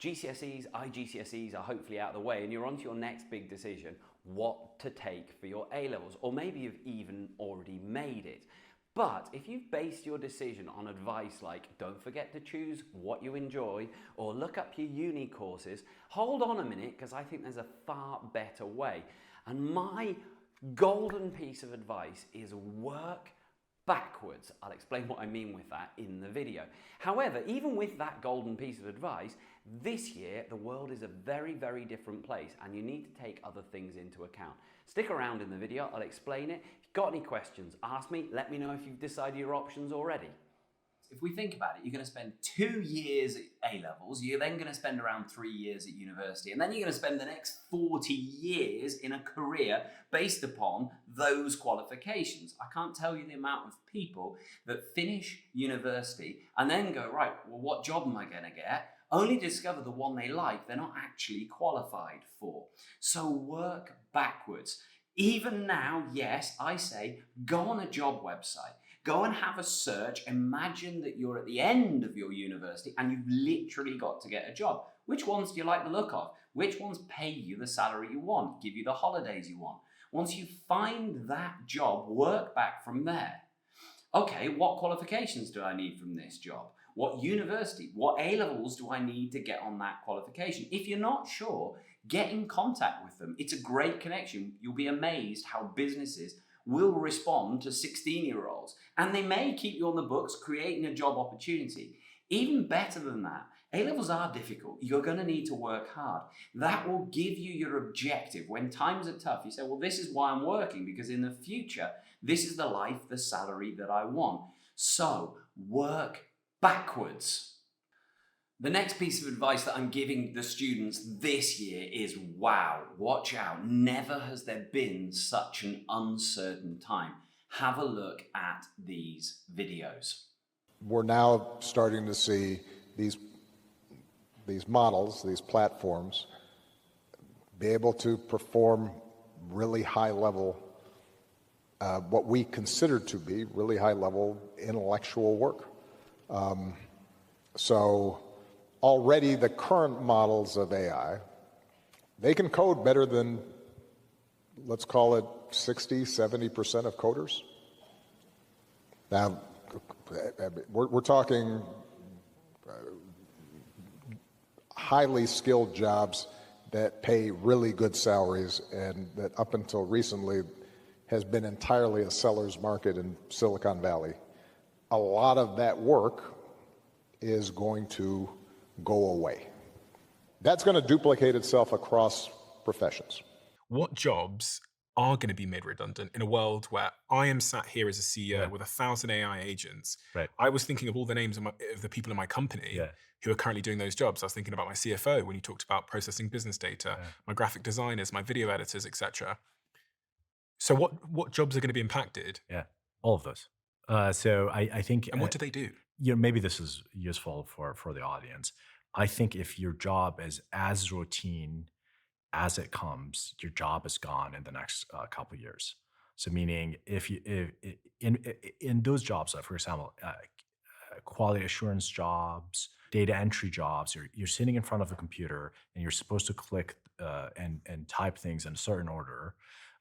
GCSEs, IGCSEs are hopefully out of the way and you're on to your next big decision, what to take for your A-levels, or maybe you've even already made it. But if you've based your decision on advice like don't forget to choose what you enjoy or look up your uni courses, hold on a minute, because I think there's a far better way. And my golden piece of advice is work backwards. I'll explain what I mean with that in the video. However, even with that golden piece of advice, this year the world is a very, very different place and you need to take other things into account. Stick around in the video, I'll explain it. If you've got any questions, ask me. Let me know if you've decided your options already. If we think about it, you're going to spend 2 years at A-levels, you're then going to spend around 3 years at university, and then you're going to spend the next 40 years in a career based upon those qualifications. I can't tell you the amount of people that finish university and then go, right, well, what job am I going to get? Only discover the one they like, they're not actually qualified for. So work backwards. Even now, yes, I say, go on a job website. Go and have a search. Imagine that you're at the end of your university and you've literally got to get a job. Which ones do you like the look of? Which ones pay you the salary you want, give you the holidays you want? Once you find that job, work back from there. Okay, what qualifications do I need from this job? What university, what A-levels do I need to get on that qualification? If you're not sure, get in contact with them. It's a great connection. You'll be amazed how businesses will respond to 16-year-olds, and they may keep you on the books creating a job opportunity. Even better than that, A-levels are difficult. You're going to need to work hard. That will give you your objective. When times are tough, you say, well, this is why I'm working, because in the future, this is the life, the salary that I want. So work backwards. The next piece of advice that I'm giving the students this year is, wow, watch out. Never has there been such an uncertain time. Have a look at these videos. We're now starting to see these models, these platforms, be able to perform really high level, what we consider to be really high level intellectual work. So already the current models of AI, they can code better than, let's call it 60, 70% of coders. Now, we're talking highly skilled jobs that pay really good salaries and that up until recently has been entirely a seller's market in Silicon Valley. A lot of that work is going to go away. That's going to duplicate itself across professions. What jobs are going to be made redundant in a world where I am sat here as a CEO with 1,000 AI agents? Right. I was thinking of all the names of the people in my company who are currently doing those jobs. I was thinking about my CFO when you talked about processing business data, my graphic designers, my video editors, etc. So what jobs are going to be impacted? Yeah, all of those. So I think... And what do they do? Maybe this is useful for the audience. I think if your job is as routine as it comes, your job is gone in the next couple of years. So meaning if in those jobs, for example, quality assurance jobs, data entry jobs, you're sitting in front of a computer and you're supposed to click and type things in a certain order.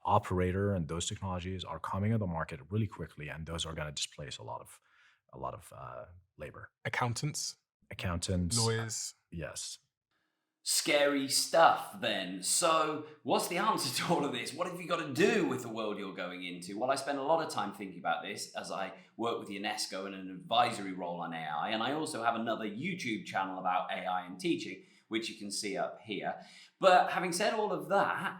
Operator and those technologies are coming on the market really quickly, and those are going to displace a lot of labor. Accountants, lawyers. Yes. Scary stuff then. So what's the answer to all of this? What have you got to do with the world you're going into? Well, I spend a lot of time thinking about this as I work with UNESCO in an advisory role on AI, and I also have another YouTube channel about AI and teaching, which you can see up here. But having said all of that,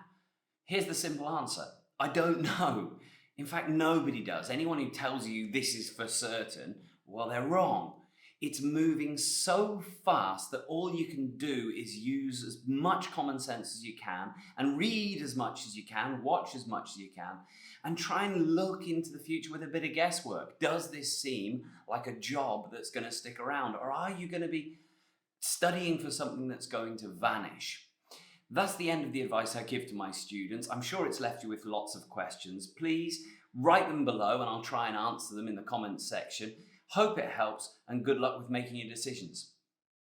here's the simple answer. I don't know. In fact, nobody does. Anyone who tells you this is for certain, well, they're wrong. It's moving so fast that all you can do is use as much common sense as you can and read as much as you can, watch as much as you can, and try and look into the future with a bit of guesswork. Does this seem like a job that's going to stick around, or are you going to be studying for something that's going to vanish? That's the end of the advice I give to my students. I'm sure it's left you with lots of questions. Please write them below and I'll try and answer them in the comments section. Hope it helps, and good luck with making your decisions.